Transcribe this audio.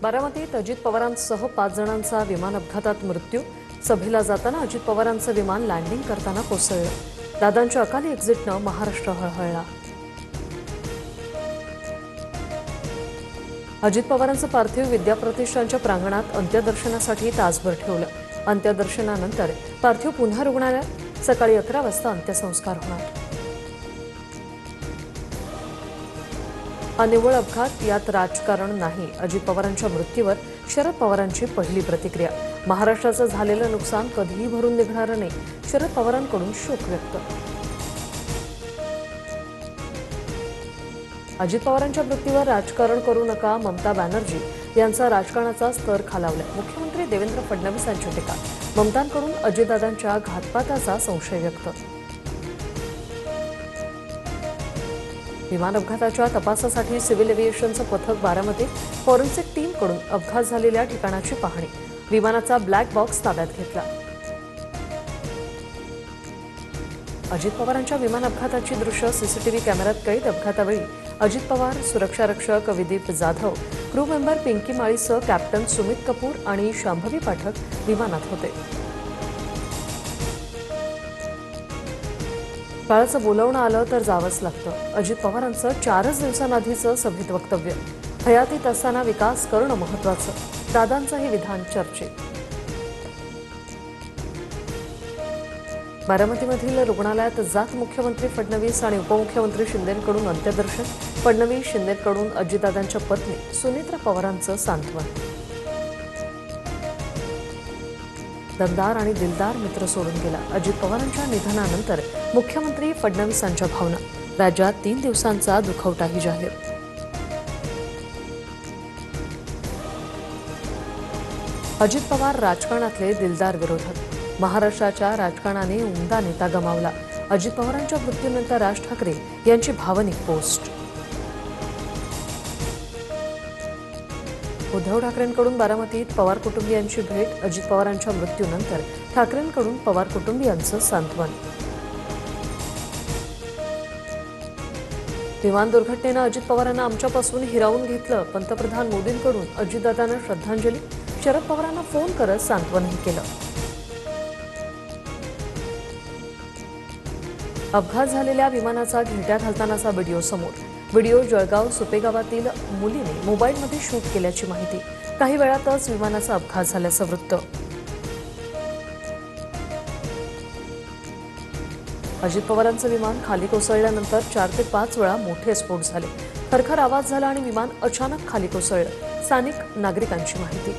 बारामतीत अजित पवारांसह 5 जणांचा विमान अपघातात मृत्यू। सभेला जाताना अजित पवारांचं विमान लँडिंग करताना कोसळलं। दादांच्या अकाली एक्झिटनं महाराष्ट्र हळहळला। अजित पवारांचं पार्थिव विद्याप्रतिष्ठानच्या प्रांगणात अंत्यदर्शनासाठी तासभर ठेवलं। अंत्यदर्शनानंतर पार्थिव पुन्हा रुग्णालयात सकाळी 11 वाजता अंत्यसंस्कार होणार। हा निव्वळ अपघात, यात राजकारण नाही। अजित पवारांच्या मृत्यूवर शरद पवारांची पहिली प्रतिक्रिया। महाराष्ट्राचं झालेलं नुकसान कधीही भरून निघणार नाही। शरद पवारांकडून शोक व्यक्त। अजित पवारांच्या मृत्यूवर राजकारण करू नका, ममता बॅनर्जी यांचा राजकारणाचा स्तर खालावलाय। मुख्यमंत्री देवेंद्र फडणवीस यांची टीका। ममतांकडून अजितदादांच्या घातपाताचा संशय व्यक्त। विमान अपघाताच्या तपासासाठी सिव्हिल एव्हिएशनचं पथक बारामतीत फॉरेन्सिक टीमकडून अपघात झालेल्या ठिकाणाची पाहणी। विमानाचा ब्लॅक बॉक्स ताब्यात घेतला। अजित पवारांच्या विमान अपघाताची दृश्य सीसीटीव्ही कॅमेऱ्यात कैद। अपघातावेळी अजित पवार, सुरक्षा रक्षक विदीप जाधव, क्रू मेंबर पिंकी माळीसह कॅप्टन सुमित कपूर आणि शांभवी पाठक विमानात होते। काळाचं बोलावणं आलं तर जावंच लागतं। अजित पवारांचं 4 दिवसांआधीचं सभेत वक्तव्य। हयातीत असताना विकास करणं महत्त्वाचं, दादांचं हे विधान चर्चेत। बारामतीमधील रुग्णालयात जात मुख्यमंत्री फडणवीस आणि उपमुख्यमंत्री शिंदेंकडून अंत्यदर्शन। फडणवीस शिंदेंकडून अजितदादांच्या पत्नी सुनेत्रा पवारांचं सांत्वन। दमदार आणि दिलदार मित्र सोडून गेला। अजित पवारांच्या निधनानंतर मुख्यमंत्री फडणवीसांच्या भावना। राज्यात 3 दिवसांचा दुखवटाही जाहीर। अजित पवार राजकारणातले दिलदार विरोधक। महाराष्ट्राच्या राजकारणाने उमदा नेता गमावला। अजित पवारांच्या मृत्यूनंतर राज ठाकरे यांची भावनिक पोस्ट। उद्धव ठाकरेंकडून बारामतीत पवार कुटुंबियांची भेट। अजित पवारांच्या मृत्यूनंतर ठाकरेंकडून पवार कुटुंबियांचं सांत्वन। विमान दुर्घटनेनं अजित पवारांना आमच्यापासून हिरावून घेतलं। पंतप्रधान मोदींकडून अजितदादांना श्रद्धांजली। शरद पवारांना फोन करत सांत्वनही केलं। अपघात झालेल्या विमानाचा घिरट्या घालतानाचा व्हिडिओ समोर। व्हिडिओ जळगाव सुपे गावातील मुलीने मोबाईलमध्ये शूट केल्याची माहिती। काही वेळातच विमानाचा अपघात झाल्याचं वृत्त। अजित पवारांचं विमान खाली कोसळल्यानंतर 4 ते 5 वेळा मोठे स्फोट झाले। खरखर आवाज झाला आणि विमान अचानक खाली कोसळलं। स्थानिक नागरिकांची माहिती।